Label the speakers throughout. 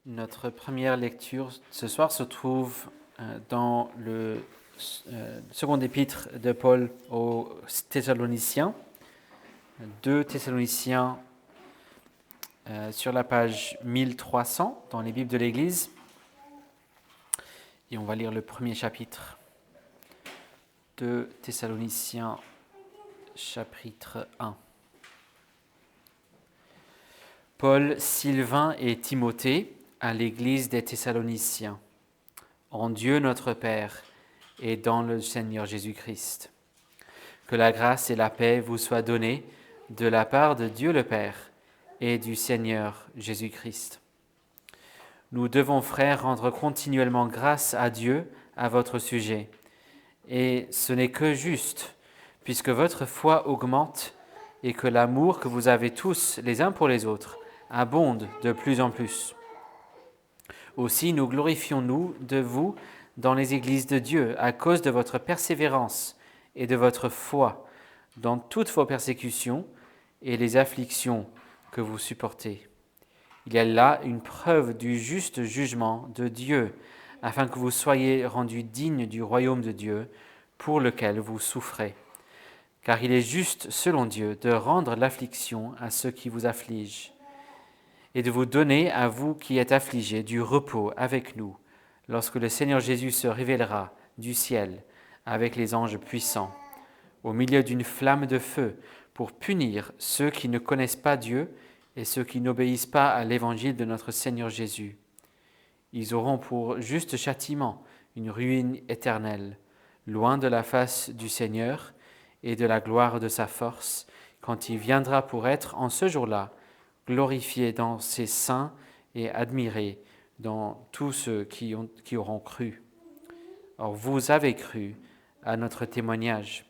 Speaker 1: Notre première lecture ce soir se trouve dans le second épître de Paul aux Thessaloniciens, 2 Thessaloniciens sur la page 1300 dans les Bibles de l'Église. Et on va lire le premier chapitre de Thessaloniciens, chapitre 1. Paul, Sylvain et Timothée, à l'église des Thessaloniciens, en Dieu notre Père et dans le Seigneur Jésus-Christ. Que la grâce et la paix vous soient données de la part de Dieu le Père et du Seigneur Jésus-Christ. Nous devons, frères, rendre continuellement grâce à Dieu à votre sujet. Et ce n'est que juste, puisque votre foi augmente et que l'amour que vous avez tous les uns pour les autres abonde de plus en plus. Aussi nous glorifions-nous de vous dans les églises de Dieu à cause de votre persévérance et de votre foi dans toutes vos persécutions et les afflictions que vous supportez. Il y a là une preuve du juste jugement de Dieu, afin que vous soyez rendus dignes du royaume de Dieu pour lequel vous souffrez. Car il est juste, selon Dieu, de rendre l'affliction à ceux qui vous affligent, et de vous donner, à vous qui êtes affligés, du repos avec nous, lorsque le Seigneur Jésus se révélera du ciel avec les anges puissants, au milieu d'une flamme de feu, pour punir ceux qui ne connaissent pas Dieu et ceux qui n'obéissent pas à l'évangile de notre Seigneur Jésus. Ils auront pour juste châtiment une ruine éternelle, loin de la face du Seigneur et de la gloire de sa force, quand il viendra pour être, en ce jour-là, glorifié dans ses saints et admiré dans tous ceux qui auront cru. Or, vous avez cru à notre témoignage.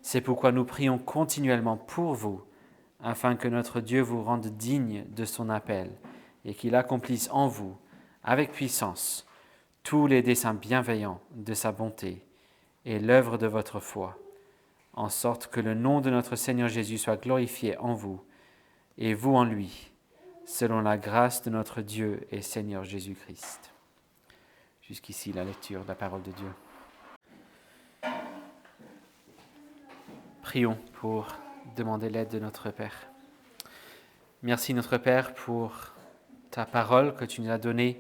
Speaker 1: C'est pourquoi nous prions continuellement pour vous, afin que notre Dieu vous rende digne de son appel et qu'il accomplisse en vous, avec puissance, tous les desseins bienveillants de sa bonté et l'œuvre de votre foi, en sorte que le nom de notre Seigneur Jésus soit glorifié en vous, et vous en lui, selon la grâce de notre Dieu et Seigneur Jésus-Christ. Jusqu'ici, la lecture de la parole de Dieu. Prions pour demander l'aide de notre Père. Merci notre Père pour ta parole que tu nous as donnée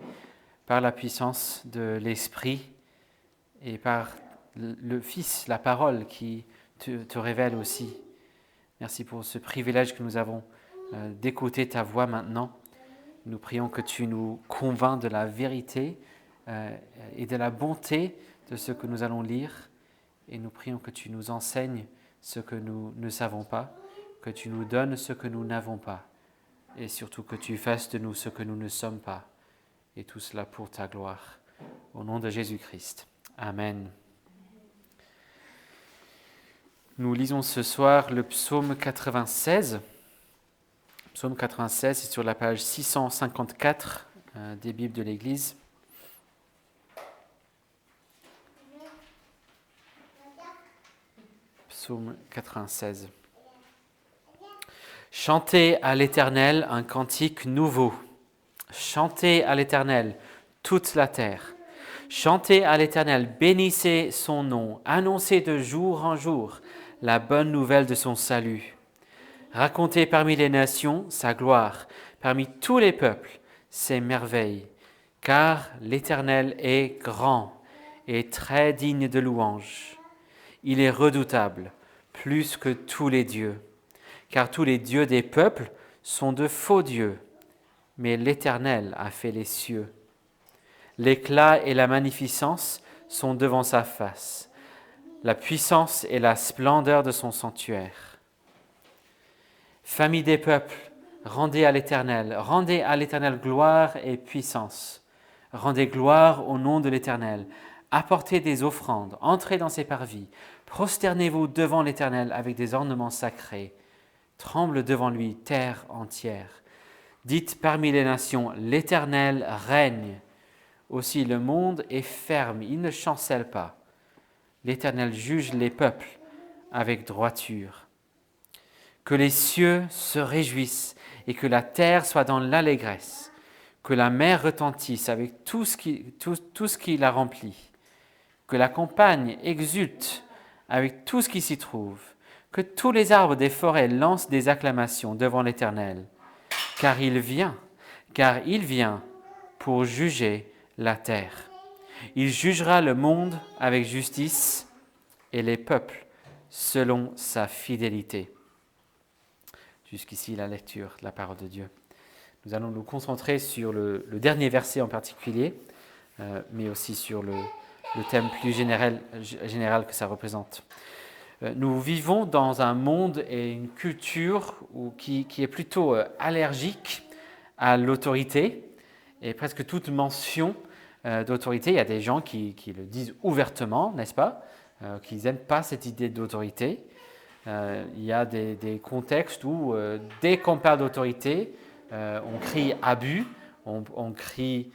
Speaker 1: par la puissance de l'Esprit et par le Fils, la parole qui te révèle aussi. Merci pour ce privilège que nous avons d'écouter ta voix maintenant. Nous prions que tu nous convaincs de la vérité et de la bonté de ce que nous allons lire. Et nous prions que tu nous enseignes ce que nous ne savons pas, que tu nous donnes ce que nous n'avons pas, et surtout que tu fasses de nous ce que nous ne sommes pas. Et tout cela pour ta gloire. Au nom de Jésus-Christ. Amen. Nous lisons ce soir le psaume 96. Psaume 96, c'est sur la page 654 des Bibles de l'Église. Psaume 96. Chantez à l'Éternel un cantique nouveau. Chantez à l'Éternel toute la terre. Chantez à l'Éternel, bénissez son nom, annoncez de jour en jour la bonne nouvelle de son salut. Racontez parmi les nations sa gloire, parmi tous les peuples ses merveilles, car l'Éternel est grand et très digne de louange. Il est redoutable, plus que tous les dieux, car tous les dieux des peuples sont de faux dieux, mais l'Éternel a fait les cieux. L'éclat et la magnificence sont devant sa face, la puissance et la splendeur de son sanctuaire. Famille des peuples, rendez à l'Éternel gloire et puissance. Rendez gloire au nom de l'Éternel. Apportez des offrandes, entrez dans ses parvis. Prosternez-vous devant l'Éternel avec des ornements sacrés. Tremble devant lui, terre entière. Dites parmi les nations, l'Éternel règne. Aussi le monde est ferme, il ne chancelle pas. L'Éternel juge les peuples avec droiture. Que les cieux se réjouissent et que la terre soit dans l'allégresse. que la mer retentisse avec tout ce qui la remplit, que la campagne exulte avec tout ce qui s'y trouve, que tous les arbres des forêts lancent des acclamations devant l'Éternel, car il vient pour juger la terre. Il jugera le monde avec justice et les peuples selon sa fidélité. Jusqu'ici, la lecture de la parole de Dieu. Nous allons nous concentrer sur le dernier verset en particulier, mais aussi sur le thème plus général que ça représente. Nous vivons dans un monde et une culture qui est plutôt allergique à l'autorité, et presque toute mention d'autorité. Il y a des gens qui le disent ouvertement, n'est-ce pas, qu'ils n'aiment pas cette idée d'autorité. Il y a des contextes où, dès qu'on parle d'autorité, on crie abus, on crie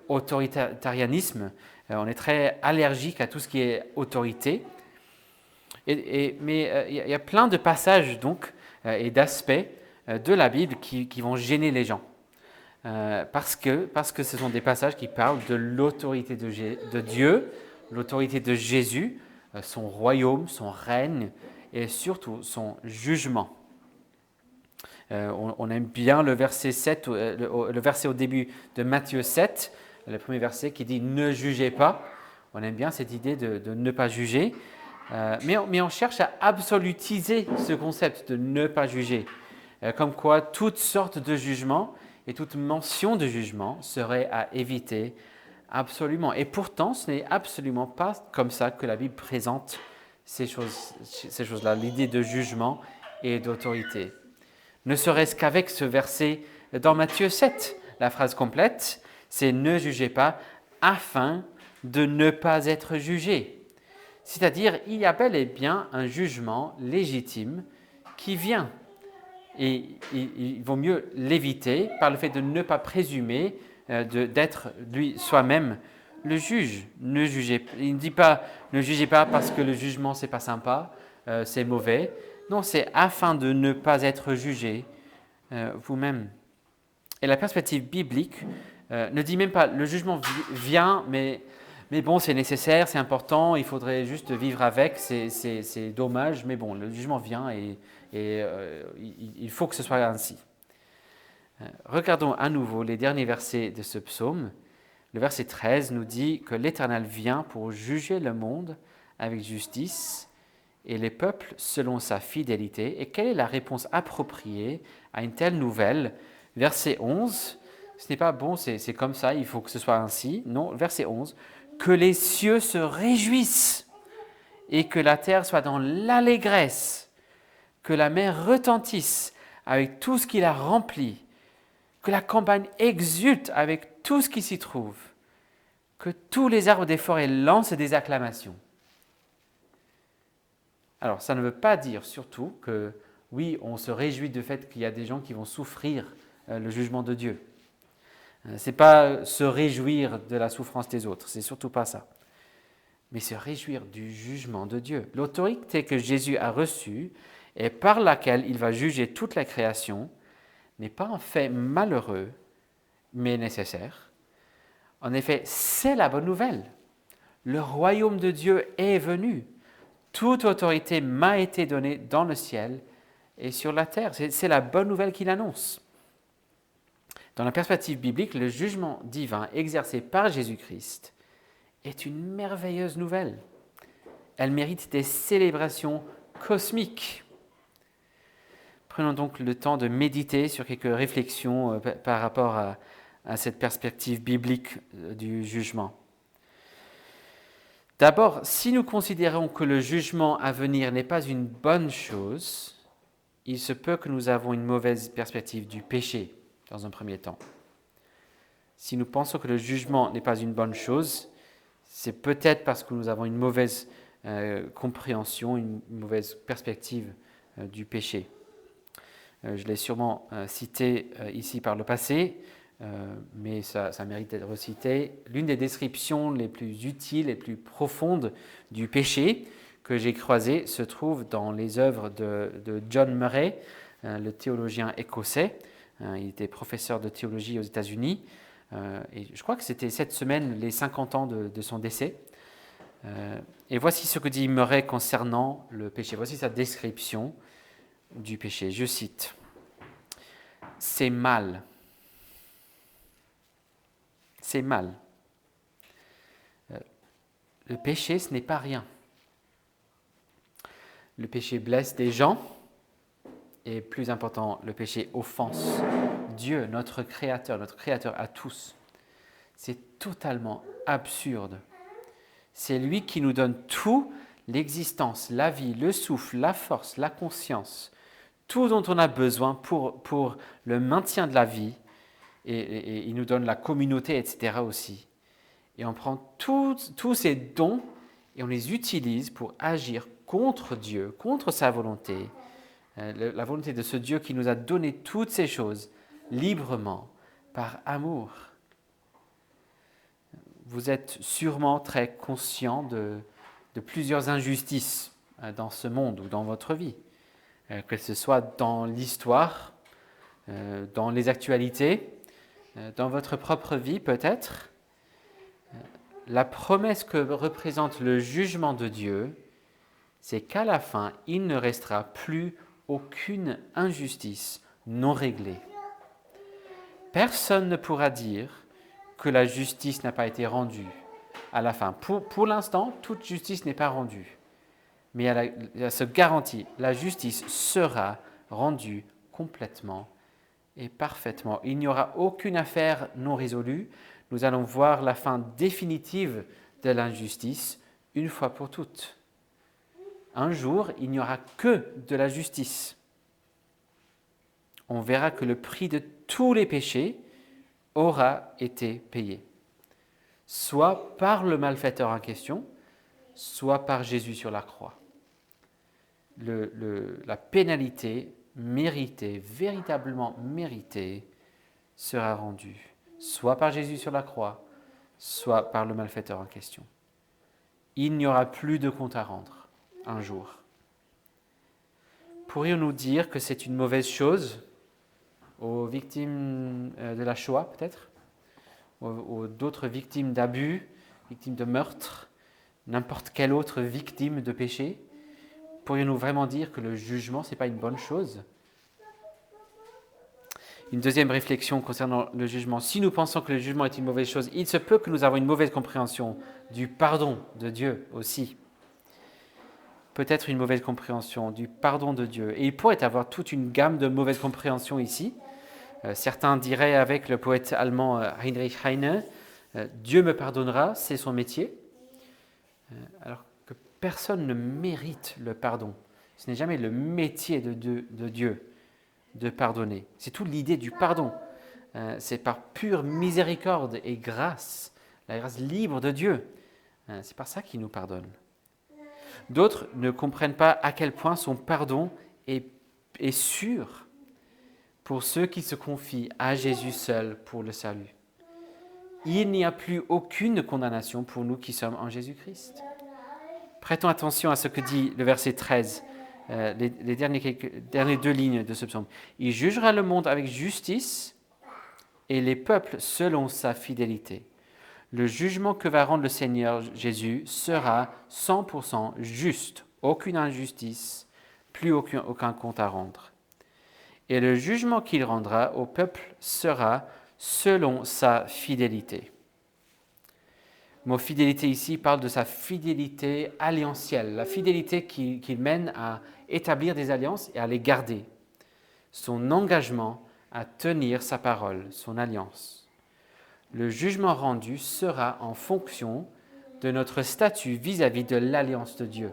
Speaker 1: autoritarisme, on est très allergique à tout ce qui est autorité. Mais il y a plein de passages donc, et d'aspects de la Bible qui vont gêner les gens. Parce que ce sont des passages qui parlent de l'autorité de Dieu, l'autorité de Jésus, son royaume, son règne et surtout son jugement. On aime bien le verset 7, le verset au début de Matthieu 7, le premier verset qui dit « Ne jugez pas ». On aime bien cette idée de ne pas juger, mais on cherche à absolutiser ce concept de ne pas juger, comme quoi toutes sortes de jugements et toute mention de jugement serait à éviter absolument. Et pourtant, ce n'est absolument pas comme ça que la Bible présente ces choses-là, l'idée de jugement et d'autorité. Ne serait-ce qu'avec ce verset dans Matthieu 7, la phrase complète, c'est « Ne jugez pas afin de ne pas être jugé ». C'est-à-dire, il y a bel et bien un jugement légitime qui vient. Et il vaut mieux l'éviter par le fait de ne pas présumer d'être lui soi-même le juge. Il ne dit pas « Ne jugez pas parce que le jugement, c'est pas sympa, c'est mauvais ». Non, c'est afin de ne pas être jugé vous-même. Et la perspective biblique ne dit même pas le jugement vient, mais bon, c'est nécessaire, c'est important, il faudrait juste vivre avec, c'est dommage, mais bon, le jugement vient et il faut que ce soit ainsi. Regardons à nouveau les derniers versets de ce psaume. Le verset 13 nous dit que l'Éternel vient pour juger le monde avec justice et les peuples selon sa fidélité. Et quelle est la réponse appropriée à une telle nouvelle? Verset 11, ce n'est pas bon, c'est comme ça, il faut que ce soit ainsi. Non, verset 11, que les cieux se réjouissent et que la terre soit dans l'allégresse, que la mer retentisse avec tout ce qui la remplit, que la campagne exulte avec tout ce qui s'y trouve, que tous les arbres des forêts lancent des acclamations. Alors, ça ne veut pas dire surtout que, oui, on se réjouit du fait qu'il y a des gens qui vont souffrir le jugement de Dieu. Ce n'est pas se réjouir de la souffrance des autres, c'est surtout pas ça. Mais se réjouir du jugement de Dieu. L'autorité que Jésus a reçue et par laquelle il va juger toute la création n'est pas un fait malheureux, mais nécessaire. En effet, c'est la bonne nouvelle. Le royaume de Dieu est venu. Toute autorité m'a été donnée dans le ciel et sur la terre. C'est la bonne nouvelle qu'il annonce. Dans la perspective biblique, le jugement divin exercé par Jésus-Christ est une merveilleuse nouvelle. Elle mérite des célébrations cosmiques. Prenons donc le temps de méditer sur quelques réflexions par rapport à cette perspective biblique du jugement. D'abord, si nous considérons que le jugement à venir n'est pas une bonne chose, il se peut que nous avons une mauvaise perspective du péché dans un premier temps. Si nous pensons que le jugement n'est pas une bonne chose, c'est peut-être parce que nous avons une mauvaise compréhension, une mauvaise perspective du péché. Je l'ai sûrement cité ici par le passé, mais ça mérite d'être recité. L'une des descriptions les plus utiles et les plus profondes du péché que j'ai croisées se trouve dans les œuvres de John Murray, le théologien écossais, Il était professeur de théologie aux États-Unis. Et je crois que c'était cette semaine les 50 ans de son décès. Et voici ce que dit Murray concernant le péché. Voici sa description du péché. Je cite. « C'est mal. C'est mal. Le péché, ce n'est pas rien. Le péché blesse des gens. Et plus important, le péché offense Dieu, notre Créateur à tous. C'est totalement absurde. C'est lui qui nous donne tout, l'existence, la vie, le souffle, la force, la conscience, tout dont on a besoin pour le maintien de la vie. Et il nous donne la communauté, etc. aussi. Et on prend tous ces dons et on les utilise pour agir contre Dieu, contre sa volonté, la volonté de ce Dieu qui nous a donné toutes ces choses librement, par amour. Vous êtes sûrement très conscient de plusieurs injustices dans ce monde ou dans votre vie, que ce soit dans l'histoire, dans les actualités, dans votre propre vie peut-être. La promesse que représente le jugement de Dieu, c'est qu'à la fin, il ne restera plus aucune injustice non réglée. Personne ne pourra dire que la justice n'a pas été rendue à la fin. Pour l'instant, toute justice n'est pas rendue. Mais elle se garantit, la justice sera rendue complètement et parfaitement. Il n'y aura aucune affaire non résolue. Nous allons voir la fin définitive de l'injustice une fois pour toutes. Un jour, il n'y aura que de la justice. On verra que le prix de tous les péchés aura été payé, soit par le malfaiteur en question, soit par Jésus sur la croix. La pénalité méritée, véritablement méritée, sera rendue, soit par Jésus sur la croix, soit par le malfaiteur en question. Il n'y aura plus de compte à rendre un jour. Pourrions-nous dire que c'est une mauvaise chose aux victimes de la Shoah, peut-être, aux d'autres victimes d'abus, victimes de meurtre, n'importe quelle autre victime de péché? Pourrions-nous vraiment dire que le jugement, ce n'est pas une bonne chose? Une deuxième réflexion concernant le jugement. Si nous pensons que le jugement est une mauvaise chose, il se peut que nous avons une mauvaise compréhension du pardon de Dieu aussi. Peut-être une mauvaise compréhension du pardon de Dieu. Et il pourrait y avoir toute une gamme de mauvaises compréhensions ici. Certains diraient avec le poète allemand Heinrich Heine, Dieu me pardonnera, c'est son métier. Alors que personne ne mérite le pardon. Ce n'est jamais le métier de Dieu de pardonner. C'est toute l'idée du pardon. C'est par pure miséricorde et grâce, la grâce libre de Dieu. C'est par ça qu'il nous pardonne. D'autres ne comprennent pas à quel point son pardon est sûr pour ceux qui se confient à Jésus seul pour le salut. Il n'y a plus aucune condamnation pour nous qui sommes en Jésus-Christ. Prêtons attention à ce que dit le verset 13, les dernières deux lignes de ce psaume. Il jugera le monde avec justice et les peuples selon sa fidélité. Le jugement que va rendre le Seigneur Jésus sera 100% juste, aucune injustice, plus aucun compte à rendre. Et le jugement qu'il rendra au peuple sera selon sa fidélité. Le mot fidélité ici parle de sa fidélité alliantielle, la fidélité qui mène à établir des alliances et à les garder. Son engagement à tenir sa parole, son alliance. Le jugement rendu sera en fonction de notre statut vis-à-vis de l'alliance de Dieu.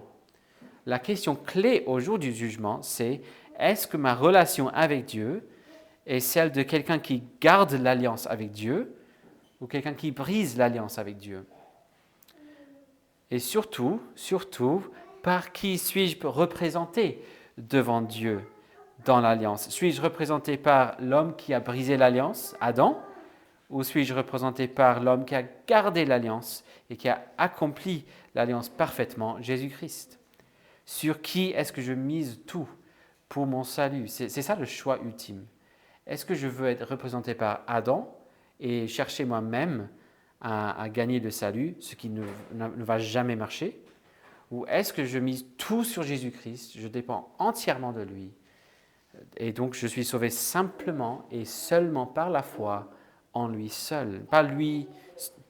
Speaker 1: La question clé au jour du jugement, c'est est-ce que ma relation avec Dieu est celle de quelqu'un qui garde l'alliance avec Dieu ou quelqu'un qui brise l'alliance avec Dieu? Et surtout, par qui suis-je représenté devant Dieu dans l'alliance? Suis-je représenté par l'homme qui a brisé l'alliance, Adam, ou suis-je représenté par l'homme qui a gardé l'alliance et qui a accompli l'alliance parfaitement, Jésus-Christ? Sur qui est-ce que je mise tout pour mon salut? C'est ça le choix ultime. Est-ce que je veux être représenté par Adam et chercher moi-même à gagner le salut, ce qui ne va jamais marcher? Ou est-ce que je mise tout sur Jésus-Christ, je dépends entièrement de lui, et donc je suis sauvé simplement et seulement par la foi en lui seul, pas lui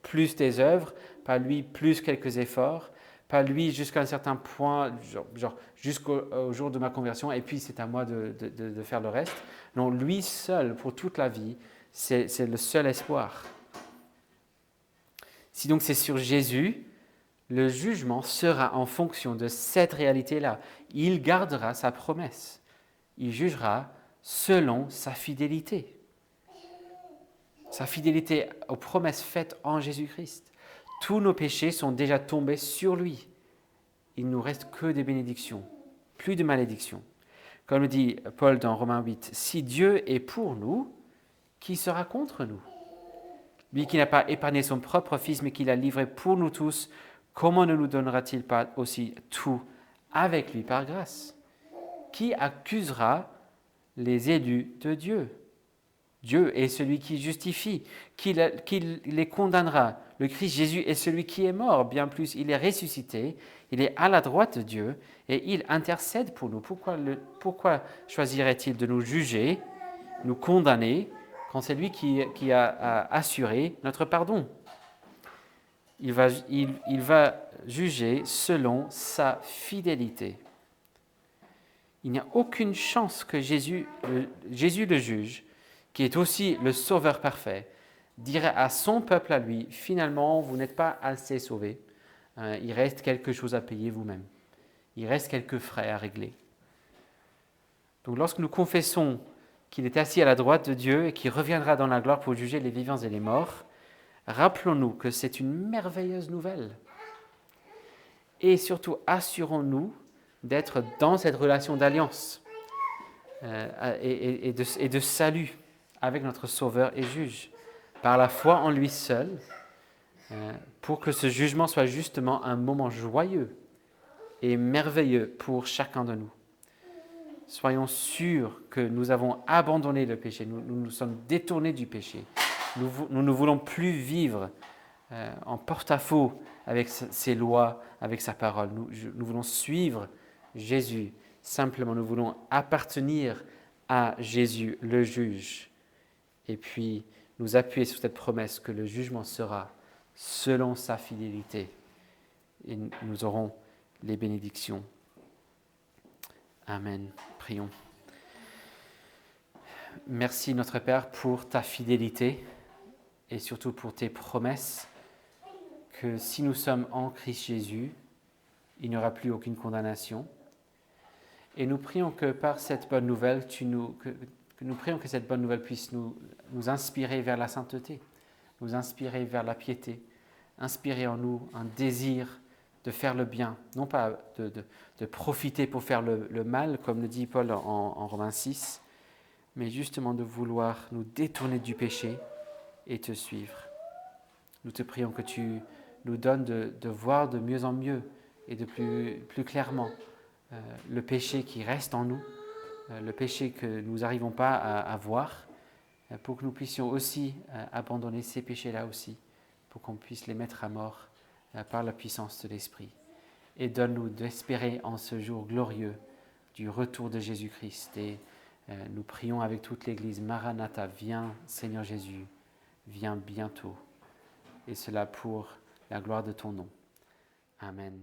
Speaker 1: plus des œuvres, pas lui plus quelques efforts, pas lui jusqu'à un certain point, genre jusqu'au jour de ma conversion, et puis c'est à moi de faire le reste. Non, lui seul pour toute la vie, c'est le seul espoir. Si donc c'est sur Jésus, le jugement sera en fonction de cette réalité-là. Il gardera sa promesse. Il jugera selon sa fidélité. Sa fidélité aux promesses faites en Jésus-Christ. Tous nos péchés sont déjà tombés sur lui. Il ne nous reste que des bénédictions, plus de malédictions. Comme le dit Paul dans Romains 8, « Si Dieu est pour nous, qui sera contre nous? Lui qui n'a pas épargné son propre Fils, mais qui l'a livré pour nous tous, comment ne nous donnera-t-il pas aussi tout avec lui par grâce? Qui accusera les élus de Dieu? Dieu est celui qui justifie, qui les condamnera. Le Christ Jésus est celui qui est mort, bien plus, il est ressuscité, il est à la droite de Dieu et il intercède pour nous. Pourquoi choisirait-il de nous juger, nous condamner, quand c'est lui qui a assuré notre pardon? Il va juger selon sa fidélité. Il n'y a aucune chance que Jésus le juge, qui est aussi le sauveur parfait, dirait à son peuple à lui, finalement, vous n'êtes pas assez sauvés, il reste quelque chose à payer vous-même, il reste quelques frais à régler. Donc lorsque nous confessons qu'il est assis à la droite de Dieu et qu'il reviendra dans la gloire pour juger les vivants et les morts, rappelons-nous que c'est une merveilleuse nouvelle. Et surtout, assurons-nous d'être dans cette relation d'alliance et de salut avec notre Sauveur et Juge, par la foi en lui seul, pour que ce jugement soit justement un moment joyeux et merveilleux pour chacun de nous. Soyons sûrs que nous avons abandonné le péché, nous nous sommes détournés du péché. Nous ne voulons plus vivre en porte-à-faux avec ses lois, avec sa parole. Nous voulons suivre Jésus. Simplement, nous voulons appartenir à Jésus, le juge. Et puis, nous appuyer sur cette promesse que le jugement sera selon sa fidélité. Et nous aurons les bénédictions. Amen. Prions. Merci, notre Père, pour ta fidélité et surtout pour tes promesses, que si nous sommes en Christ Jésus, il n'y aura plus aucune condamnation. Et nous prions que par cette bonne nouvelle, nous prions que cette bonne nouvelle puisse nous inspirer vers la sainteté, nous inspirer vers la piété, inspirer en nous un désir de faire le bien, non pas de profiter pour faire le mal, comme le dit Paul en Romains 6, mais justement de vouloir nous détourner du péché et te suivre. Nous te prions que tu nous donnes de voir de mieux en mieux et de plus clairement le péché qui reste en nous, le péché que nous n'arrivons pas à voir, pour que nous puissions aussi abandonner ces péchés-là aussi, pour qu'on puisse les mettre à mort par la puissance de l'Esprit. Et donne-nous d'espérer en ce jour glorieux du retour de Jésus-Christ. Et nous prions avec toute l'Église, Maranatha, viens Seigneur Jésus, viens bientôt. Et cela pour la gloire de ton nom. Amen.